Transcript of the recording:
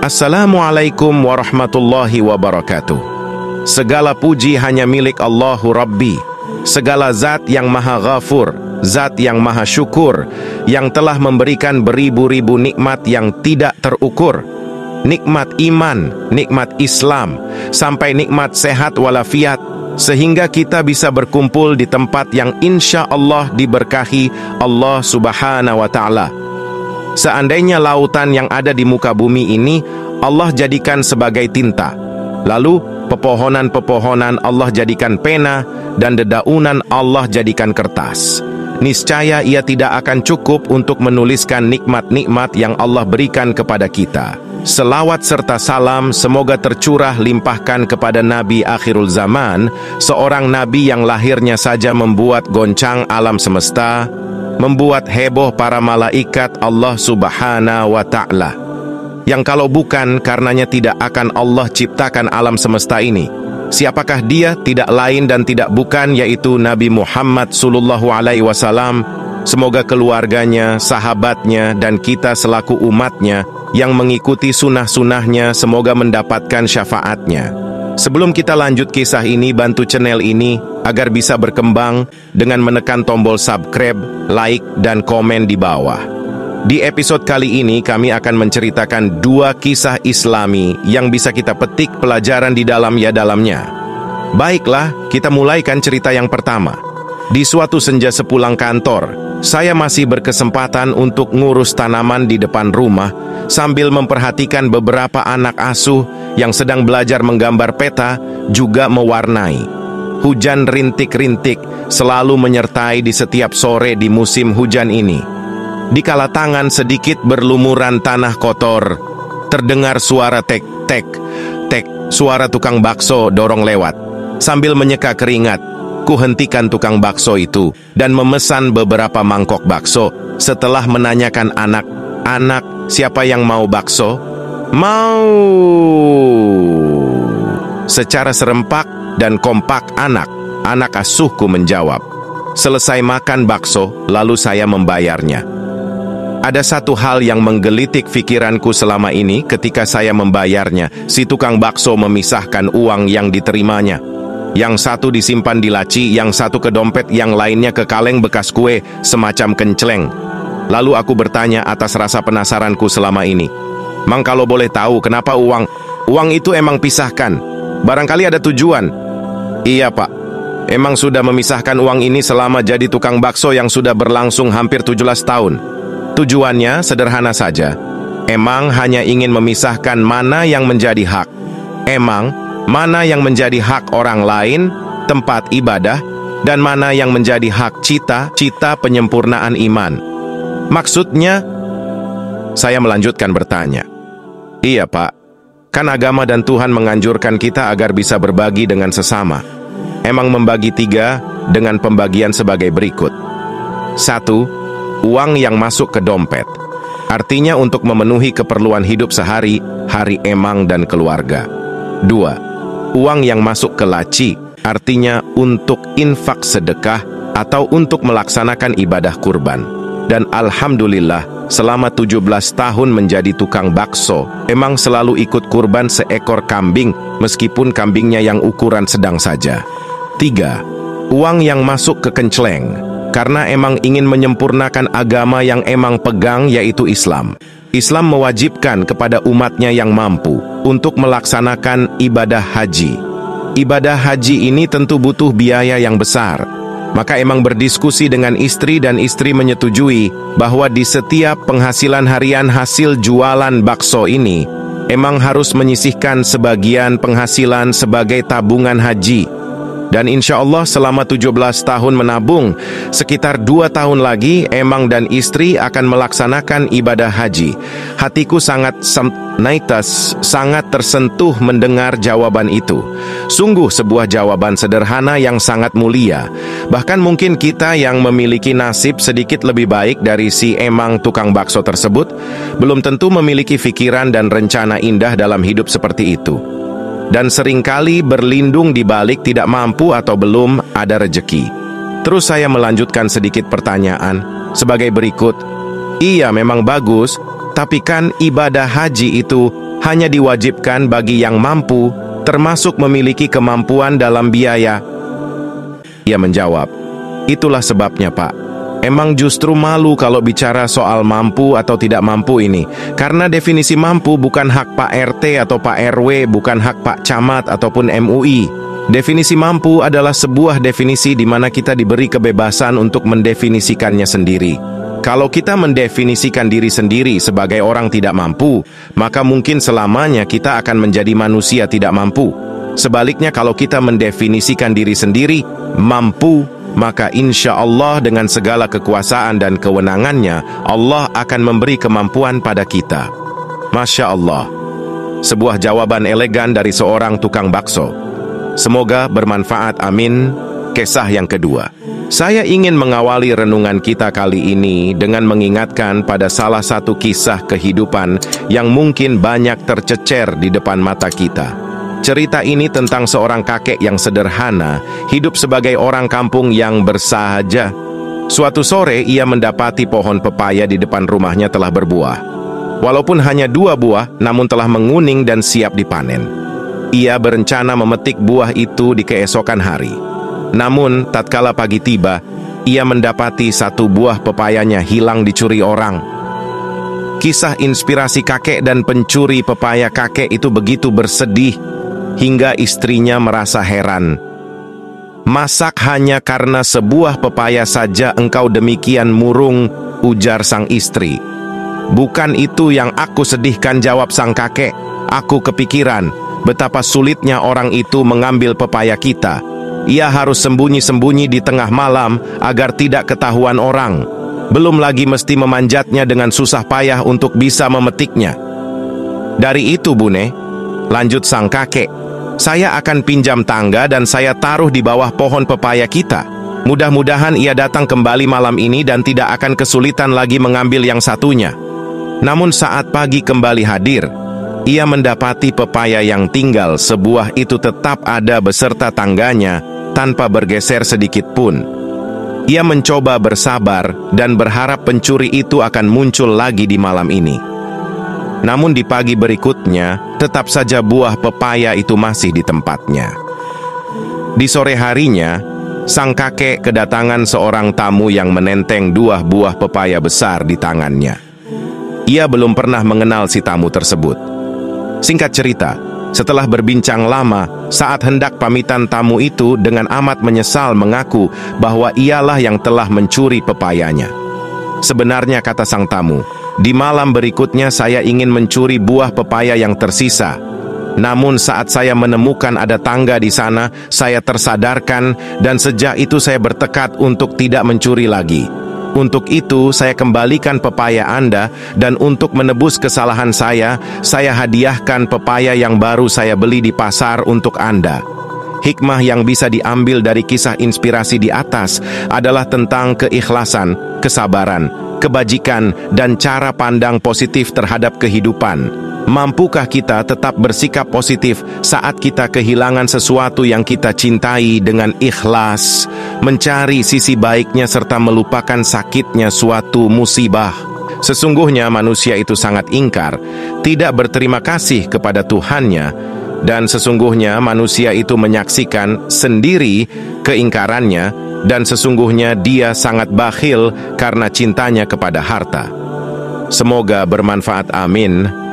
Assalamualaikum warahmatullahi wabarakatuh. Segala puji hanya milik Allahu Rabbi. Segala zat yang maha ghafur, zat yang maha syukur, yang telah memberikan beribu-ribu nikmat yang tidak terukur. Nikmat iman, nikmat Islam, sampai nikmat sehat walafiat, sehingga kita bisa berkumpul di tempat yang insya Allah diberkahi Allah Subhanahu wa Ta'ala. Seandainya lautan yang ada di muka bumi ini Allah jadikan sebagai tinta, lalu pepohonan-pepohonan Allah jadikan pena, dan dedaunan Allah jadikan kertas, niscaya ia tidak akan cukup untuk menuliskan nikmat-nikmat yang Allah berikan kepada kita. Selawat serta salam semoga tercurah limpahkan kepada Nabi akhirul zaman, seorang Nabi yang lahirnya saja membuat goncang alam semesta, membuat heboh para malaikat Allah Subhanahu wa Ta'ala, yang kalau bukan karenanya tidak akan Allah ciptakan alam semesta ini. Siapakah dia? Tidak lain dan tidak bukan yaitu Nabi Muhammad sallallahu alaihi wasallam. Semoga keluarganya, sahabatnya, dan kita selaku umatnya yang mengikuti sunnah-sunnahnya semoga mendapatkan syafaatnya. Sebelum kita lanjut kisah ini, bantu channel ini agar bisa berkembang dengan menekan tombol subscribe, like, dan komen di bawah. Di episode kali ini kami akan menceritakan dua kisah Islami yang bisa kita petik pelajaran di dalamnya. Baiklah, kita mulaikan cerita yang pertama. Di suatu senja sepulang kantor, saya masih berkesempatan untuk ngurus tanaman di depan rumah sambil memperhatikan beberapa anak asuh yang sedang belajar menggambar peta juga mewarnai. Hujan rintik-rintik selalu menyertai di setiap sore di musim hujan ini. Dikala tangan sedikit berlumuran tanah kotor, terdengar suara tek-tek, suara tukang bakso dorong lewat. Sambil menyeka keringat, ku hentikan tukang bakso itu dan memesan beberapa mangkok bakso. Setelah menanyakan anak, siapa yang mau bakso? Mau! Secara serempak dan kompak anak asuhku menjawab. Selesai makan bakso, lalu saya membayarnya. Ada satu hal yang menggelitik pikiranku selama ini ketika saya membayarnya. Si tukang bakso memisahkan uang yang diterimanya. Yang satu disimpan di laci, yang satu ke dompet, yang lainnya ke kaleng bekas kue, semacam kenceleng. Lalu aku bertanya atas rasa penasaranku selama ini. Mang, kalau boleh tahu kenapa uang itu emang pisahkan? Barangkali ada tujuan. Iya pak, emang sudah memisahkan uang ini selama jadi tukang bakso yang sudah berlangsung hampir 17 tahun. Tujuannya sederhana saja. Emang hanya ingin memisahkan mana yang menjadi hak. Mana yang menjadi hak orang lain, tempat ibadah, dan mana yang menjadi hak cita penyempurnaan iman. Maksudnya, saya melanjutkan bertanya. Iya pak, kan agama dan Tuhan menganjurkan kita agar bisa berbagi dengan sesama. Emang membagi 3 dengan pembagian sebagai berikut. 1. Uang yang masuk ke dompet, artinya untuk memenuhi keperluan hidup sehari-hari emang dan keluarga. 2. Uang yang masuk ke laci, artinya untuk infak sedekah atau untuk melaksanakan ibadah kurban. Dan alhamdulillah, selama 17 tahun menjadi tukang bakso, emang selalu ikut kurban seekor kambing, meskipun kambingnya yang ukuran sedang saja. 3. Uang yang masuk ke kenceleng, karena emang ingin menyempurnakan agama yang emang pegang, yaitu Islam. Islam mewajibkan kepada umatnya yang mampu untuk melaksanakan ibadah haji. Ibadah haji ini tentu butuh biaya yang besar. Maka emang berdiskusi dengan istri dan istri menyetujui bahwa di setiap penghasilan harian hasil jualan bakso ini, emang harus menyisihkan sebagian penghasilan sebagai tabungan haji. Dan insya Allah selama 17 tahun menabung, sekitar 2 tahun lagi emang dan istri akan melaksanakan ibadah haji. Hatiku sangat tersentuh mendengar jawaban itu. Sungguh sebuah jawaban sederhana yang sangat mulia. Bahkan mungkin kita yang memiliki nasib sedikit lebih baik dari si emang tukang bakso tersebut, belum tentu memiliki pikiran dan rencana indah dalam hidup seperti itu. Dan seringkali berlindung di balik tidak mampu atau belum ada rejeki. Terus saya melanjutkan sedikit pertanyaan sebagai berikut. Iya memang bagus, tapi kan ibadah haji itu hanya diwajibkan bagi yang mampu, termasuk memiliki kemampuan dalam biaya. Ia menjawab, itulah sebabnya Pak. Emang justru malu kalau bicara soal mampu atau tidak mampu ini. Karena definisi mampu bukan hak Pak RT atau Pak RW, bukan hak Pak Camat ataupun MUI. Definisi mampu adalah sebuah definisi di mana kita diberi kebebasan untuk mendefinisikannya sendiri. Kalau kita mendefinisikan diri sendiri sebagai orang tidak mampu, maka mungkin selamanya kita akan menjadi manusia tidak mampu. Sebaliknya, kalau kita mendefinisikan diri sendiri mampu, maka insya Allah dengan segala kekuasaan dan kewenangannya, Allah akan memberi kemampuan pada kita. Masya Allah. Sebuah jawaban elegan dari seorang tukang bakso. Semoga bermanfaat, amin. Kisah yang kedua. Saya ingin mengawali renungan kita kali ini dengan mengingatkan pada salah satu kisah kehidupan yang mungkin banyak tercecer di depan mata kita. Cerita ini tentang seorang kakek yang sederhana, hidup sebagai orang kampung yang bersahaja. Suatu sore ia mendapati pohon pepaya di depan rumahnya telah berbuah. Walaupun hanya 2 buah, namun telah menguning dan siap dipanen. Ia berencana memetik buah itu di keesokan hari. Namun, tatkala pagi tiba, ia mendapati 1 buah pepayanya hilang dicuri orang. Kisah inspirasi kakek dan pencuri pepaya kakek itu begitu bersedih, hingga istrinya merasa heran. Masak hanya karena sebuah pepaya saja engkau demikian murung, ujar sang istri. Bukan itu yang aku sedihkan, jawab sang kakek. Aku kepikiran betapa sulitnya orang itu mengambil pepaya kita. Ia harus sembunyi-sembunyi di tengah malam agar tidak ketahuan orang. Belum lagi mesti memanjatnya dengan susah payah untuk bisa memetiknya. Dari itu, Bune, lanjut sang kakek, saya akan pinjam tangga dan saya taruh di bawah pohon pepaya kita. Mudah-mudahan ia datang kembali malam ini dan tidak akan kesulitan lagi mengambil yang satunya. Namun saat pagi kembali hadir, ia mendapati pepaya yang tinggal sebuah itu tetap ada beserta tangganya, tanpa bergeser sedikit pun. Ia mencoba bersabar dan berharap pencuri itu akan muncul lagi di malam ini. Namun di pagi berikutnya, tetap saja buah pepaya itu masih di tempatnya. Di sore harinya, sang kakek kedatangan seorang tamu yang menenteng 2 buah pepaya besar di tangannya. Ia belum pernah mengenal si tamu tersebut. Singkat cerita, setelah berbincang lama, saat hendak pamitan, tamu itu dengan amat menyesal mengaku bahwa ialah yang telah mencuri pepayanya. Sebenarnya, kata sang tamu, di malam berikutnya saya ingin mencuri buah pepaya yang tersisa. Namun saat saya menemukan ada tangga di sana, saya tersadarkan dan sejak itu saya bertekad untuk tidak mencuri lagi. Untuk itu, saya kembalikan pepaya Anda dan untuk menebus kesalahan saya hadiahkan pepaya yang baru saya beli di pasar untuk Anda. Hikmah yang bisa diambil dari kisah inspirasi di atas adalah tentang keikhlasan, kesabaran, kebajikan, dan cara pandang positif terhadap kehidupan. Mampukah kita tetap bersikap positif saat kita kehilangan sesuatu yang kita cintai dengan ikhlas, mencari sisi baiknya serta melupakan sakitnya suatu musibah? Sesungguhnya manusia itu sangat ingkar, tidak berterima kasih kepada Tuhannya, dan sesungguhnya manusia itu menyaksikan sendiri keingkarannya, dan sesungguhnya dia sangat bakhil karena cintanya kepada harta. Semoga bermanfaat, amin.